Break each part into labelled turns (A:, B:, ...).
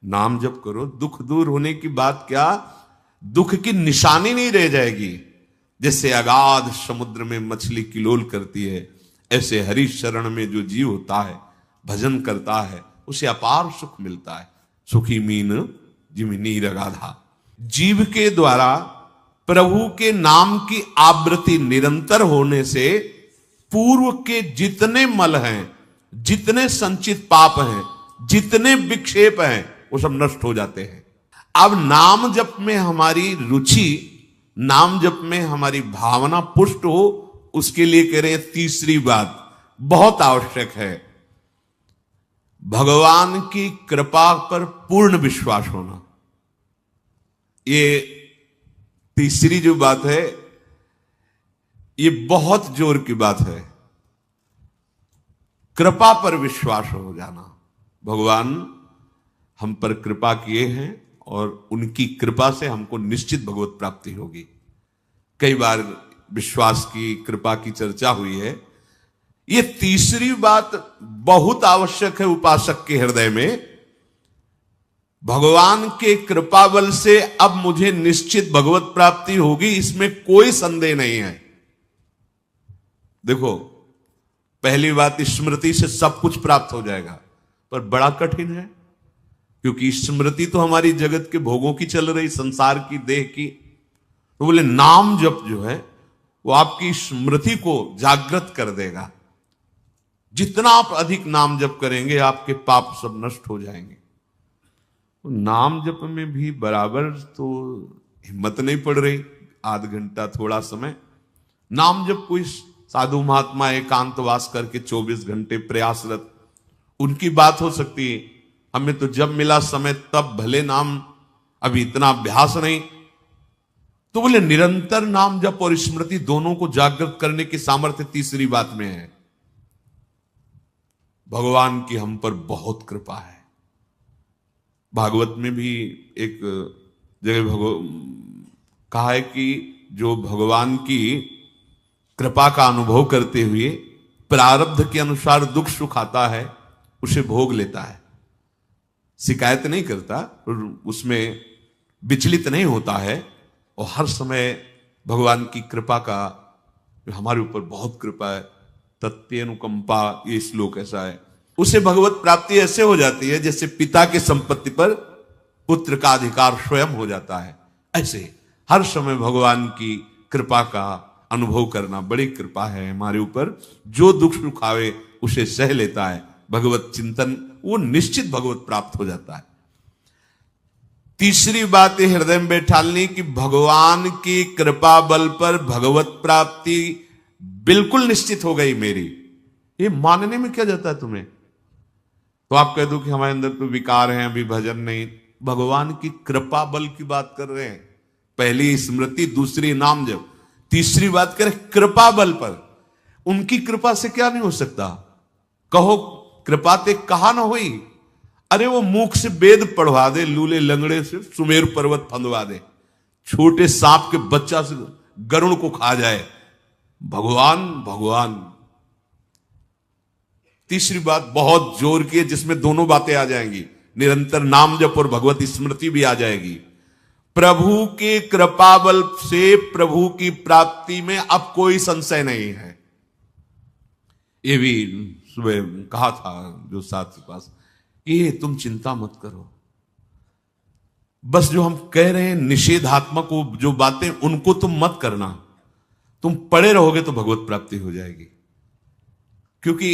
A: नाम जप करो, दुख दूर होने की बात क्या, दुख की निशानी नहीं रह जाएगी। जैसे अगाध समुद्र में मछली किलोल करती है, ऐसे हरि शरण में जो जीव होता है, भजन करता है, उसे अपार सुख मिलता है। सुखी मीन जिमि नीर अगाधा। जीव के द्वारा प्रभु के नाम की आवृत्ति निरंतर होने से पूर्व के जितने मल हैं, जितने संचित पाप हैं, जितने विक्षेप हैं, वो सब नष्ट हो जाते हैं। अब नाम जप में हमारी रुचि, नाम जप में हमारी भावना पुष्ट हो, उसके लिए कह रहे हैं तीसरी बात बहुत आवश्यक है, भगवान की कृपा पर पूर्ण विश्वास होना। ये तीसरी जो बात है, ये बहुत जोर की बात है। कृपा पर विश्वास हो जाना। भगवान हम पर कृपा किए हैं और उनकी कृपा से हमको निश्चित भगवत प्राप्ति होगी। कई बार विश्वास की, कृपा की चर्चा हुई है। ये तीसरी बात बहुत आवश्यक है उपासक के हृदय में। भगवान के कृपा बल से अब मुझे निश्चित भगवत प्राप्ति होगी, इसमें कोई संदेह नहीं है। देखो, पहली बात, स्मृति से सब कुछ प्राप्त हो जाएगा, पर बड़ा कठिन है, क्योंकि स्मृति तो हमारी जगत के भोगों की चल रही, संसार की, देह की। तो बोले नाम जप जो है वो आपकी स्मृति को जागृत कर देगा। जितना आप अधिक नाम जप करेंगे, आपके पाप सब नष्ट हो जाएंगे। नाम जप में भी बराबर तो हिम्मत नहीं पड़ रही, आध घंटा थोड़ा समय। नाम जप कोई साधु महात्मा एकांतवास करके 24 घंटे प्रयासरत, उनकी बात हो सकती है। हमें तो जब मिला समय तब भले नाम, अभी इतना अभ्यास नहीं। तो बोले निरंतर नाम जप और स्मृति दोनों को जागृत करने की सामर्थ्य तीसरी बात में है। भगवान की हम पर बहुत कृपा है। भागवत में भी एक जगह कहा है कि जो भगवान की कृपा का अनुभव करते हुए प्रारब्ध के अनुसार दुख सुख आता है, उसे भोग लेता है, शिकायत नहीं करता, उसमें विचलित नहीं होता है, और हर समय भगवान की कृपा का, हमारे ऊपर बहुत कृपा है, तत्यनुकंपा, ये श्लोक ऐसा है। उसे भगवत प्राप्ति ऐसे हो जाती है जैसे पिता के संपत्ति पर पुत्र का अधिकार स्वयं हो जाता है। ऐसे हर समय भगवान की कृपा का अनुभव करना बड़ी कृपा है हमारे ऊपर। जो दुख सुख आवे उसे सह लेता है, भगवत चिंतन, वो निश्चित भगवत प्राप्त हो जाता है। तीसरी बात हृदय में बैठालनी कि भगवान की कृपा बल पर भगवत प्राप्ति बिल्कुल निश्चित हो गई मेरी। ये मानने में क्या जाता है तुम्हें? तो आप कह दो कि हमारे अंदर तो विकार हैं, अभी भजन नहीं। भगवान की कृपा बल की बात कर रहे हैं। पहली स्मृति, दूसरी नाम जप, तीसरी बात करें कृपा बल पर। उनकी कृपा से क्या नहीं हो सकता? कहो कृपा ते कहा ना हुई। अरे वो मुख से वेद पढ़वा दे, लूले लंगड़े से सुमेर पर्वत फंदवा दे, छोटे सांप के बच्चा से गरुड़ को खा जाए। भगवान भगवान। तीसरी बात बहुत जोर की है, जिसमें दोनों बातें आ जाएंगी, निरंतर नाम जप और भगवत स्मृति भी आ जाएगी। प्रभु के कृपा बल से प्रभु की प्राप्ति में अब कोई संशय नहीं है। ये भी सुबह कहा था जो साथ के पास, ये तुम चिंता मत करो, बस जो हम कह रहे हैं निषेधात्मक जो बातें, उनको तुम मत करना। तुम पड़े रहोगे तो भगवत प्राप्ति हो जाएगी। क्योंकि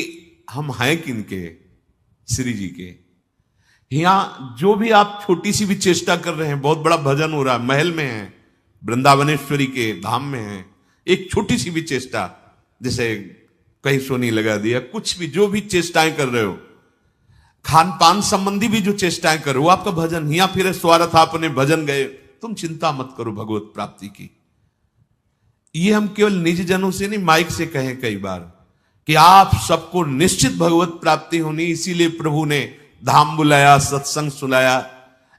A: हम हैं किनके? श्री जी के। यहां जो भी आप छोटी सी भी चेष्टा कर रहे हैं, बहुत बड़ा भजन हो रहा है, महल में है, वृंदावनेश्वरी के धाम में है, एक छोटी सी भी चेष्टा, जैसे कहीं सोनी लगा दिया, कुछ भी जो भी चेष्टाएं कर रहे हो, खान पान संबंधी भी जो चेष्टाएं कर रहे हो, आपका भजन या फिर स्वार्थ आपने भजन गए, तुम चिंता मत करो भगवत प्राप्ति की। ये हम केवल निज जनों से नहीं, माइक से कहें कई बार कि आप सबको निश्चित भगवत प्राप्ति होनी, इसीलिए प्रभु ने धाम बुलाया, सत्संग सुनाया।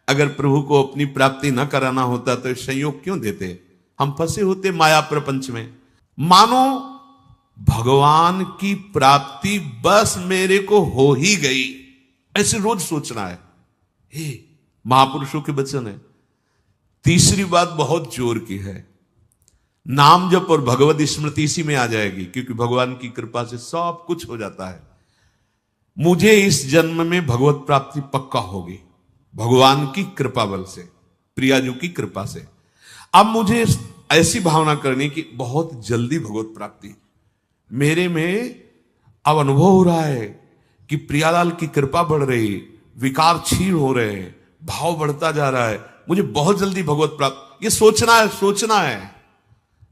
A: अगर प्रभु को अपनी प्राप्ति न कराना होता तो संयोग क्यों देते? हम फंसे होते माया प्रपंच में। मानो भगवान की प्राप्ति बस मेरे को हो ही गई, ऐसे रोज सोचना है। हे महापुरुषों के वचन है। तीसरी बात बहुत जोर की है, नाम जप और भगवत स्मृति इसी में आ जाएगी, क्योंकि भगवान की कृपा से सब कुछ हो जाता है। मुझे इस जन्म में भगवत प्राप्ति पक्का होगी भगवान की कृपा बल से, प्रियाजू की कृपा से। अब मुझे ऐसी भावना करनी कि बहुत जल्दी भगवत प्राप्ति मेरे में अब अनुभव हो रहा है कि प्रियालाल की कृपा बढ़ रही, विकार क्षीण हो रहे हैं, भाव बढ़ता जा रहा है, मुझे बहुत जल्दी भगवत प्राप्त, ये सोचना है।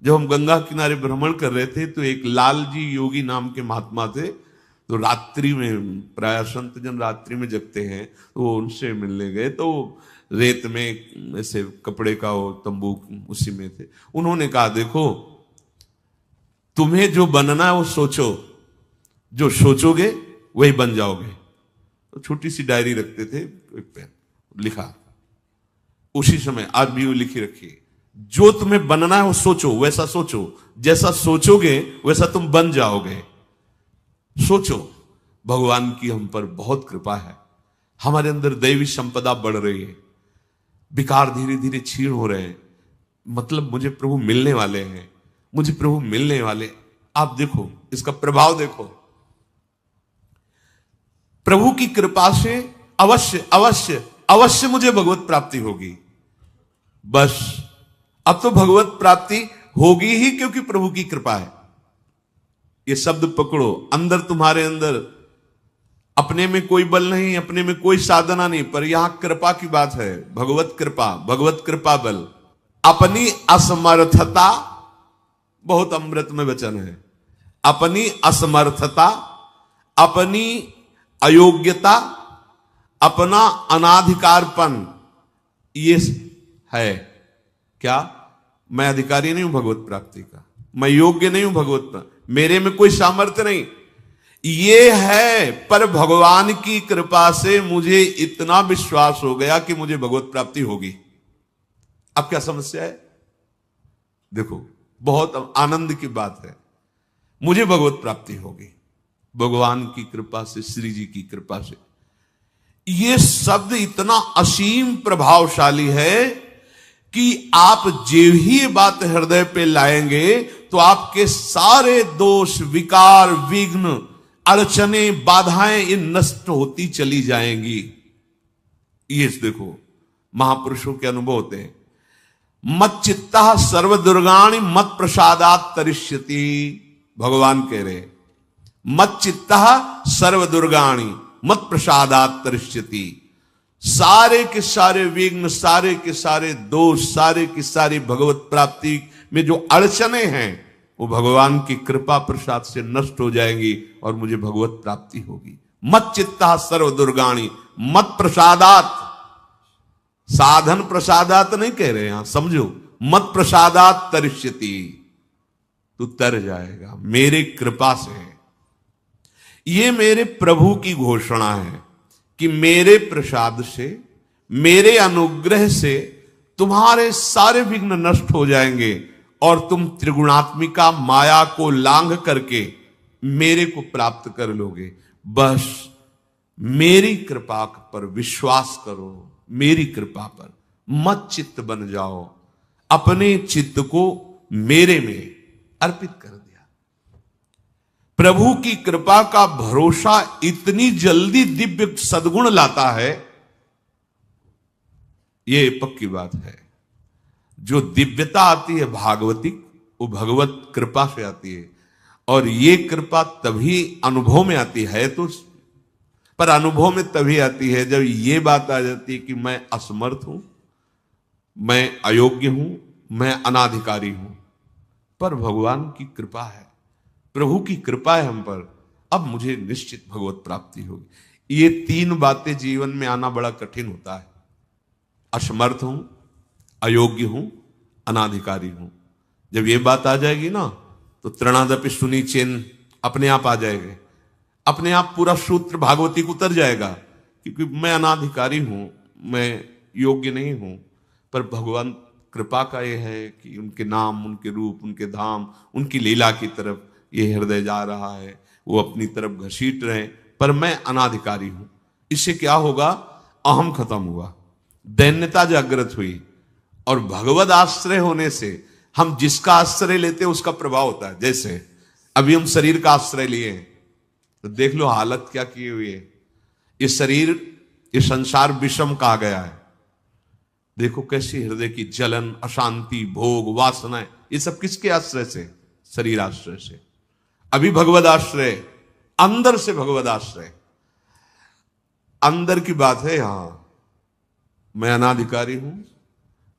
A: जब हम गंगा किनारे भ्रमण कर रहे थे तो एक लाल जी योगी नाम के महात्मा थे, तो रात्रि में, प्राय संत जन रात्रि में जगते हैं, तो वो उनसे मिलने गए, तो रेत में ऐसे कपड़े का वो तंबू उसी में थे। उन्होंने कहा देखो तुम्हें जो बनना है वो सोचो, जो सोचोगे वही बन जाओगे। तो छोटी सी डायरी रखते थे, एक पेन लिखा, उसी समय आज भी वो लिखी रखी, जो तुम्हें बनना है वो सोचो, वैसा सोचो, जैसा सोचोगे वैसा तुम बन जाओगे। सोचो, भगवान की हम पर बहुत कृपा है, हमारे अंदर दैवी संपदा बढ़ रही है, विकार धीरे धीरे क्षीण हो रहे हैं, मतलब मुझे प्रभु मिलने वाले हैं, मुझे प्रभु मिलने वाले। आप देखो इसका प्रभाव देखो, प्रभु की कृपा से अवश्य अवश्य अवश्य मुझे भगवत प्राप्ति होगी। बस अब तो भगवत प्राप्ति होगी ही, क्योंकि प्रभु की कृपा है। ये शब्द पकड़ो, अंदर तुम्हारे अंदर अपने में कोई बल नहीं, अपने में कोई साधना नहीं, पर यहां कृपा की बात है, भगवत कृपा बल। अपनी असमर्थता, बहुत अमृत में वचन है, अपनी असमर्थता, अपनी अयोग्यता, अपना अनाधिकारपन, ये है क्या? मैं अधिकारी नहीं हूं भगवत प्राप्ति का, मैं योग्य नहीं हूं भगवत प्राप्ति, मेरे में कोई सामर्थ्य नहीं, ये है। पर भगवान की कृपा से मुझे इतना विश्वास हो गया कि मुझे भगवत प्राप्ति होगी। अब क्या समस्या है? देखो बहुत आनंद की बात है, मुझे भगवत प्राप्ति होगी भगवान की कृपा से, श्री जी की कृपा से। ये शब्द इतना असीम प्रभावशाली है कि आप जो ही बात हृदय पे लाएंगे तो आपके सारे दोष, विकार, विघ्न, अड़चने, बाधाएं ये नष्ट होती चली जाएंगी। ये देखो महापुरुषों के अनुभव होते हैं। मत चित्ता सर्व दुर्गाणि मत प्रसादात तरिष्यति, भगवान कह रहे मत चित्ता सर्व दुर्गाणि मत प्रसादात तरिष्यति। सारे के सारे विघ्न, सारे के सारे दोष, सारे की सारी भगवत प्राप्ति में जो अड़चने हैं वो भगवान की कृपा प्रसाद से नष्ट हो जाएंगी और मुझे भगवत प्राप्ति होगी। मत चित्ता सर्व दुर्गाणि मत प्रसादात, साधन प्रसादात नहीं कह रहे यहां, समझो, मत प्रसादात तरिष्यति, तू तर जाएगा मेरे कृपा से। ये मेरे प्रभु की घोषणा है कि मेरे प्रसाद से, मेरे अनुग्रह से तुम्हारे सारे विघ्न नष्ट हो जाएंगे और तुम त्रिगुणात्मिका माया को लांघ करके मेरे को प्राप्त कर लोगे। बस मेरी कृपा पर विश्वास करो, मेरी कृपा पर मत चित्त बन जाओ, अपने चित्त को मेरे में अर्पित कर दिया। प्रभु की कृपा का भरोसा इतनी जल्दी दिव्य सद्गुण लाता है, ये पक्की बात है। जो दिव्यता आती है भागवती, वो भगवत कृपा से आती है, और ये कृपा तभी अनुभव में आती है, तो पर अनुभव में तभी आती है जब ये बात आ जाती है कि मैं असमर्थ हूं, मैं अयोग्य हूं, मैं अनाधिकारी हूं। पर भगवान की कृपा है, प्रभु की कृपा है हम पर, अब मुझे निश्चित भगवत प्राप्ति होगी। ये तीन बातें जीवन में आना बड़ा कठिन होता है। असमर्थ हूं, अयोग्य हूं, अनाधिकारी हूं। जब ये बात आ जाएगी ना तो तृणादपि सुनी चिन्ह अपने आप आ जाएंगे, अपने आप पूरा सूत्र भागवती को उतर जाएगा, क्योंकि मैं अनाधिकारी हूं, मैं योग्य नहीं हूं। पर भगवान कृपा का ये है कि उनके नाम, उनके रूप, उनके धाम, उनकी लीला की तरफ ये हृदय जा रहा है, वो अपनी तरफ घसीट रहे, पर मैं अनाधिकारी हूं। इससे क्या होगा? अहम खत्म हुआ। दैन्यता जागृत हुई, और भगवद आश्रय होने से हम जिसका आश्रय लेते हैं उसका प्रभाव होता है। जैसे अभी हम शरीर का आश्रय लिए हैं, तो देख लो हालत क्या की हुई है। ये शरीर, ये संसार विषम कहा गया है। देखो कैसी हृदय की जलन, अशांति, भोग, वासनाएं, ये सब किसके आश्रय से? शरीर आश्रय से। अभी भगवद आश्रय, अंदर से भगवद आश्रय, अंदर की बात है। यहां मैं अनाधिकारी हूं,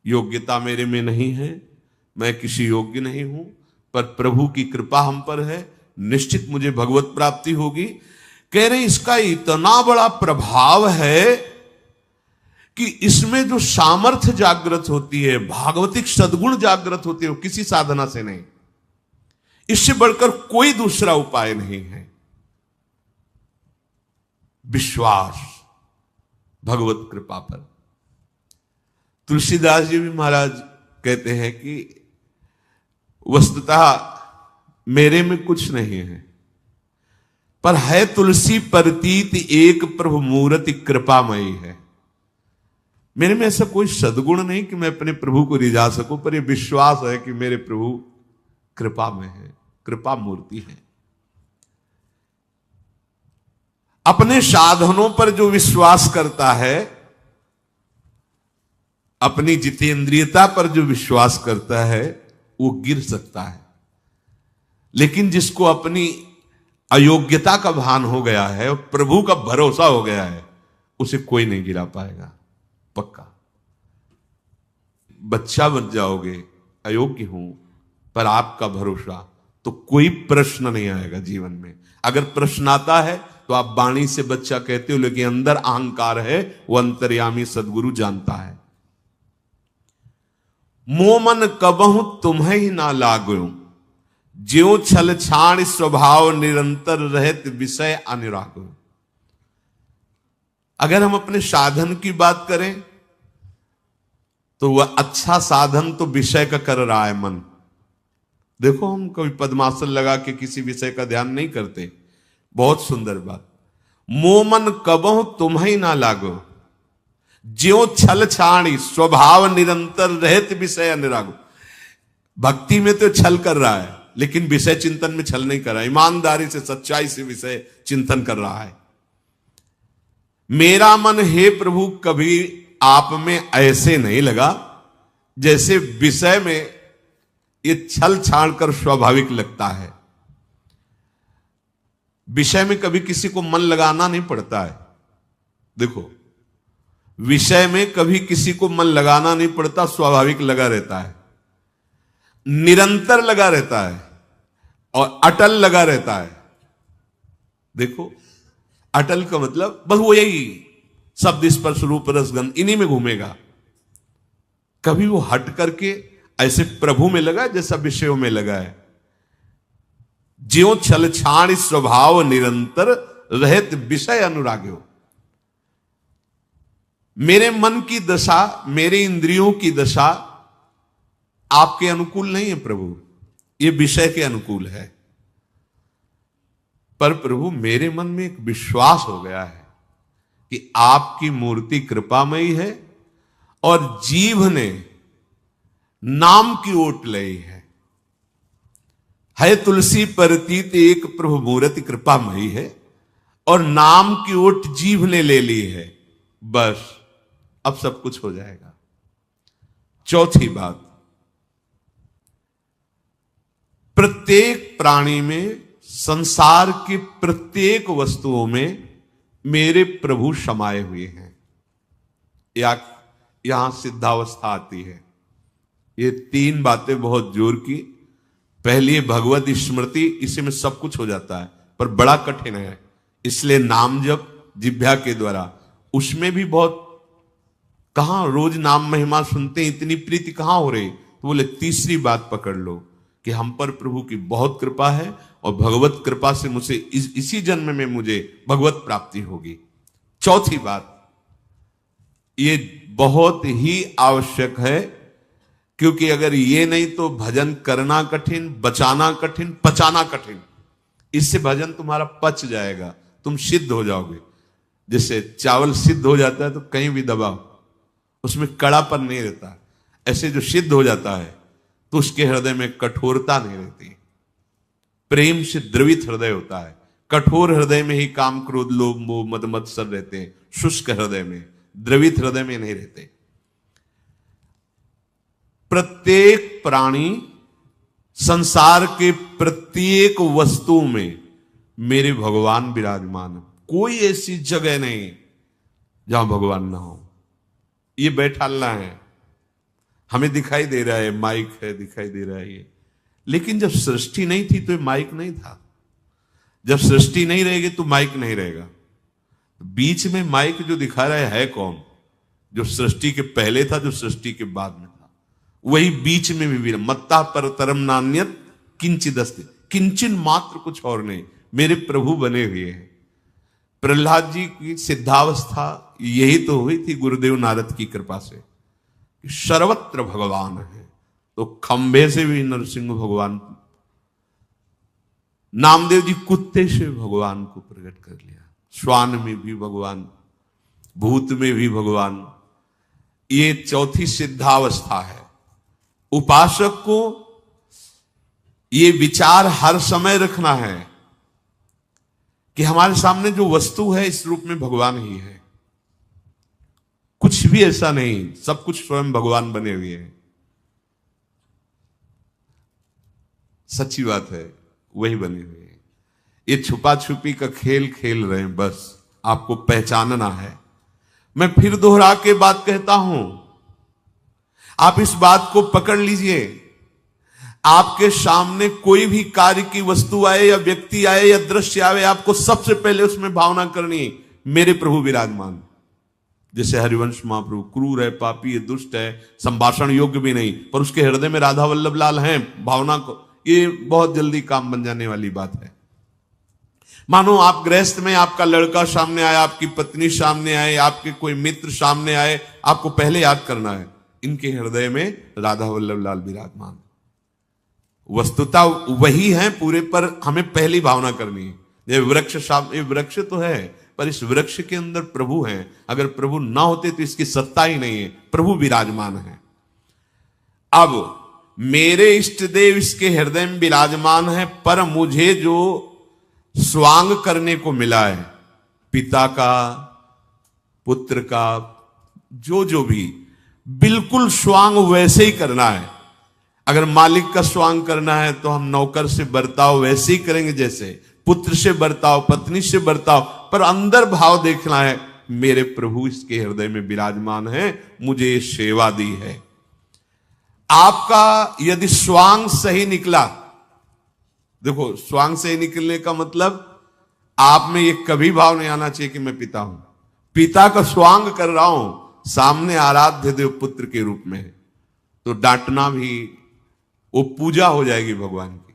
A: योग्यता मेरे में नहीं है, मैं किसी योग्य नहीं हूं, पर प्रभु की कृपा हम पर है, निश्चित मुझे भगवत प्राप्ति होगी। कह रहे इसका इतना बड़ा प्रभाव है कि इसमें जो सामर्थ्य जागृत होती है, भागवतिक सद्गुण जागृत होती है, वो किसी साधना से नहीं, इससे बढ़कर कोई दूसरा उपाय नहीं है। विश्वास भगवत कृपा पर। तुलसीदास जी भी महाराज कहते हैं कि वस्तुतः मेरे में कुछ नहीं है, पर है तुलसी प्रतीत एक प्रभु मूर्ति कृपामयी है। मेरे में ऐसा कोई सद्गुण नहीं कि मैं अपने प्रभु को रिझा सकूं, पर यह विश्वास है कि मेरे प्रभु कृपा में है, कृपा मूर्ति है। अपने साधनों पर जो विश्वास करता है, अपनी जितेंद्रियता पर जो विश्वास करता है, वो गिर सकता है। लेकिन जिसको अपनी अयोग्यता का भान हो गया है और प्रभु का भरोसा हो गया है, उसे कोई नहीं गिरा पाएगा, पक्का। बच्चा बन जाओगे, अयोग्य हूं, पर आपका भरोसा, तो कोई प्रश्न नहीं आएगा जीवन में। अगर प्रश्न आता है तो आप वाणी से बच्चा कहते हो, लेकिन अंदर अहंकार है, वो अंतर्यामी सदगुरु जानता है। मोमन कबहु तुम्हें ही ना लागो, ज्यो छल छाण स्वभाव निरंतर रहत विषय अनुरागो। अगर हम अपने साधन की बात करें तो वह अच्छा साधन तो विषय का कर रहा है मन। देखो हम कभी पद्मासन लगा के किसी विषय का ध्यान नहीं करते, बहुत सुंदर बात। मोमन कबहु तुम्हें ना लागो, ज्यो छल छाणी स्वभाव निरंतर रहत विषय अनुरागो। भक्ति में तो छल कर रहा है, लेकिन विषय चिंतन में छल नहीं कर रहा है, ईमानदारी से सच्चाई से विषय चिंतन कर रहा है। मेरा मन हे प्रभु कभी आप में ऐसे नहीं लगा जैसे विषय में ये छल छाड़ कर स्वाभाविक लगता है। विषय में कभी किसी को मन लगाना नहीं पड़ता है। देखो, विषय में कभी किसी को मन लगाना नहीं पड़ता, स्वाभाविक लगा रहता है, निरंतर लगा रहता है और अटल लगा रहता है। देखो, अटल का मतलब बस वो यही शब्द स्पर्श रूप रसगंध इन्हीं में घूमेगा। कभी वो हट करके ऐसे प्रभु में लगा जैसा विषयों में लगा है। ज्यो छल छाण स्वभाव निरंतर रहत विषय अनुराग्यो। मेरे मन की दशा, मेरे इंद्रियों की दशा आपके अनुकूल नहीं है प्रभु, ये विषय के अनुकूल है। पर प्रभु मेरे मन में एक विश्वास हो गया है कि आपकी मूर्ति कृपामयी है और जीव ने नाम की ओट ली है तुलसी प्रतीत एक प्रभु मूर्ति कृपामयी है, और नाम की ओट जीव ने ले ली है। बस अब सब कुछ हो जाएगा। चौथी बात, प्रत्येक प्राणी में, संसार की प्रत्येक वस्तुओं में मेरे प्रभु समाये हुए हैं। यहां सिद्धावस्था आती है। ये तीन बातें बहुत जोर की। पहली भगवत स्मृति, इसी में सब कुछ हो जाता है, पर बड़ा कठिन है। इसलिए नाम जप जिह्वा के द्वारा, उसमें भी बहुत, कहां रोज नाम महिमा सुनते हैं, इतनी प्रीति कहां हो रही। तो बोले तीसरी बात पकड़ लो कि हम पर प्रभु की बहुत कृपा है और भगवत कृपा से मुझे इसी जन्म में मुझे भगवत प्राप्ति होगी। चौथी बात, ये बहुत ही आवश्यक है, क्योंकि अगर ये नहीं तो भजन करना कठिन, बचाना कठिन, पचाना कठिन। इससे भजन तुम्हारा पच जाएगा, तुम सिद्ध हो जाओगे। जैसे चावल सिद्ध हो जाता है तो कहीं भी दबाओ उसमें कड़ापन नहीं रहता। ऐसे जो सिद्ध हो जाता है तो उसके हृदय में कठोरता नहीं रहती, प्रेम से द्रवित हृदय होता है। कठोर हृदय में ही काम, क्रोध, लोभ, मोह, मद मत्सर रहते हैं। शुष्क हृदय में, द्रवित हृदय में नहीं रहते। प्रत्येक प्राणी, संसार के प्रत्येक वस्तु में मेरे भगवान विराजमान है। कोई ऐसी जगह नहीं जहां भगवान ना हो। ये बैठालना है, हमें दिखाई दे रहा है, माइक है, दिखाई दे रहा है ये, लेकिन जब सृष्टि नहीं थी तो ये माइक नहीं था। जब सृष्टि नहीं रहेगी तो माइक नहीं रहेगा। बीच में माइक जो दिखा रहा है कौन? जो सृष्टि के पहले था, जो सृष्टि के बाद में था, वही बीच में भी मत्ता परतरम नान्यत किंचिद अस्ति, किंचन मात्र, कुछ और नहीं, मेरे प्रभु बने हुए हैं। प्रहलाद जी की सिद्धावस्था यही तो हुई थी गुरुदेव नारद की कृपा से, सर्वत्र भगवान है। तो खंभे से भी नरसिंह भगवान, नामदेव जी कुत्ते से भगवान को प्रकट कर लिया, श्वान में भी भगवान, भूत में भी भगवान। ये चौथी सिद्धावस्था है। उपासक को ये विचार हर समय रखना है कि हमारे सामने जो वस्तु है इस रूप में भगवान ही है, कुछ भी ऐसा नहीं, सब कुछ स्वयं भगवान बने हुए हैं। सच्ची बात है, वही बने हुए हैं। ये छुपा छुपी का खेल खेल रहे हैं, बस आपको पहचानना है। मैं फिर दोहरा के बात कहता हूं, आप इस बात को पकड़ लीजिए। आपके सामने कोई भी कार्य की वस्तु आए या व्यक्ति आए या दृश्य आए, आपको सबसे पहले उसमें भावना करनी, मेरे प्रभु विराजमान। जैसे हरिवंश महाप्रभु क्रूर है, पापी है, दुष्ट है, संभाषण योग्य भी नहीं, पर उसके हृदय में राधा वल्लभ लाल हैं, भावना को, ये बहुत जल्दी काम बन जाने वाली बात है। मानो आप गृहस्थ में, आपका लड़का सामने आए, आपकी पत्नी सामने आए, आपके कोई मित्र सामने आए, आपको पहले याद करना है इनके हृदय में राधा वल्लभ लाल विराजमान। वस्तुता वही है पूरे, पर हमें पहली भावना करनी है। ये वृक्ष सामने, ये वृक्ष तो है, पर इस वृक्ष के अंदर प्रभु हैं। अगर प्रभु ना होते तो इसकी सत्ता ही नहीं है, प्रभु विराजमान है। अब मेरे इष्ट देव इसके हृदय में विराजमान है, पर मुझे जो स्वांग करने को मिला है, पिता का, पुत्र का, जो भी, बिल्कुल स्वांग वैसे ही करना है। अगर मालिक का स्वांग करना है तो हम नौकर से बर्ताव वैसे ही करेंगे, जैसे पुत्र से बर्ताव, पत्नी से बर्ताव, पर अंदर भाव देखना है, मेरे प्रभु इसके हृदय में विराजमान है, मुझे सेवा दी है। आपका यदि स्वांग सही निकला, देखो स्वांग सही निकलने का मतलब आप में ये कभी भाव नहीं आना चाहिए कि मैं पिता हूं, पिता का स्वांग कर रहा हूं, सामने आराध्य देव पुत्र के रूप में है, तो डांटना भी वो पूजा हो जाएगी भगवान की।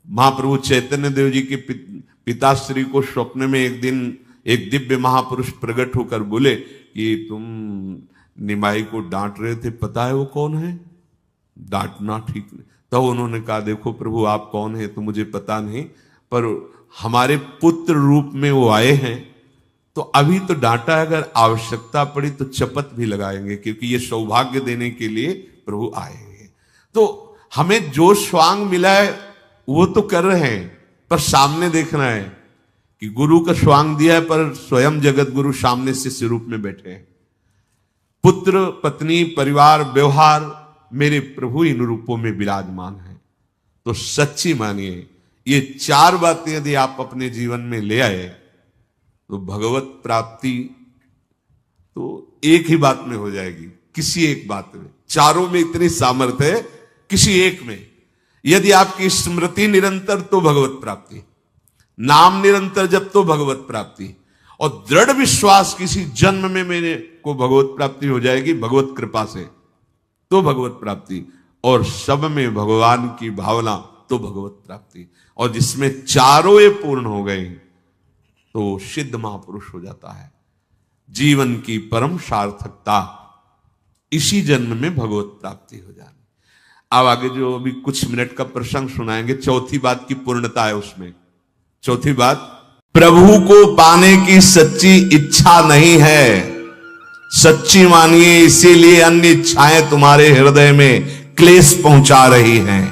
A: महाप्रभु चैतन्य देव जी के पिताश्री को स्वप्न में एक दिन एक दिव्य महापुरुष प्रकट होकर बोले कि तुम निमाई को डांट रहे थे, पता है वो कौन है? डांटना ठीक नहीं। तो उन्होंने कहा, देखो प्रभु आप कौन है तो मुझे पता नहीं, पर हमारे पुत्र रूप में वो आए हैं, तो अभी तो डांटा, अगर आवश्यकता पड़ी तो चपत भी लगाएंगे, क्योंकि ये सौभाग्य देने के लिए प्रभु आए हैं। तो हमें जो स्वांग मिला है वो तो कर रहे हैं, पर सामने देखना है कि गुरु का स्वांग दिया है, पर स्वयं जगत गुरु सामने शिष्य रूप में बैठे हैं। पुत्र, पत्नी, परिवार, व्यवहार, मेरे प्रभु इन रूपों में विराजमान है। तो सच्ची मानिए, ये चार बातें यदि आप अपने जीवन में ले आए तो भगवत प्राप्ति तो एक ही बात में हो जाएगी, किसी एक बात में। चारों में इतनी सामर्थ्य है, किसी एक में यदि आपकी स्मृति निरंतर तो भगवत प्राप्ति, नाम निरंतर जब तो भगवत प्राप्ति, और दृढ़ विश्वास किसी जन्म में मेरे को भगवत प्राप्ति हो जाएगी भगवत कृपा से, तो भगवत प्राप्ति, और सब में भगवान की भावना तो भगवत प्राप्ति। और जिसमें चारों ये पूर्ण हो गए तो सिद्ध महापुरुष हो जाता है। जीवन की परम सार्थकता इसी जन्म में भगवत प्राप्ति हो जानी। अब आगे जो अभी कुछ मिनट का प्रसंग सुनाएंगे, चौथी बात की पूर्णता है उसमें। चौथी बात, प्रभु को पाने की सच्ची इच्छा नहीं है सच्ची मानिए, इसीलिए अन्य इच्छाएं तुम्हारे हृदय में क्लेश पहुंचा रही हैं।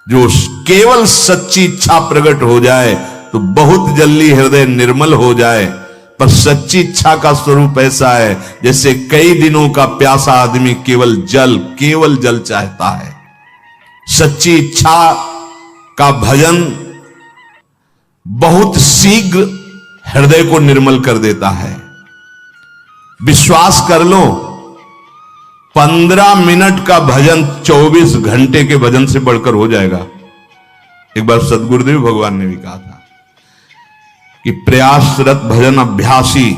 A: जो केवल सच्ची इच्छा प्रकट हो जाए तो बहुत जल्दी हृदय निर्मल हो जाए। पर सच्ची इच्छा का स्वरूप ऐसा है जैसे कई दिनों का प्यासा आदमी केवल जल चाहता है। सच्ची इच्छा का भजन बहुत शीघ्र हृदय को निर्मल कर देता है। विश्वास कर लो, 15 मिनट का भजन 24 घंटे के भजन से बढ़कर हो जाएगा। एक बार सदगुरुदेव भगवान ने भी कहा था कि प्रयासरत भजन अभ्यासी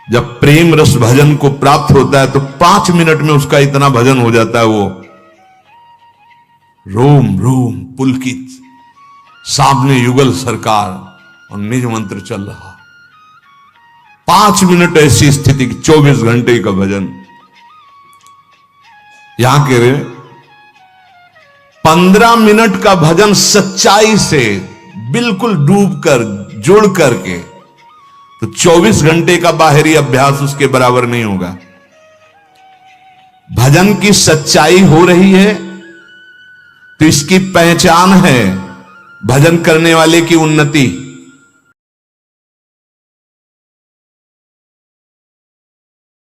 A: जब प्रेम रस भजन को प्राप्त होता है तो 5 मिनट में उसका इतना भजन हो जाता है, वो रोम रोम पुलकित, सामने युगल सरकार और निज मंत्र चल रहा। 5 मिनट ऐसी स्थिति, 24 घंटे का भजन। यहां कह रहे 15 मिनट का भजन सच्चाई से बिल्कुल डूबकर जुड़ करके, तो 24 घंटे का बाहरी अभ्यास उसके बराबर नहीं होगा। भजन की सच्चाई हो रही है तो इसकी पहचान है भजन करने वाले की उन्नति।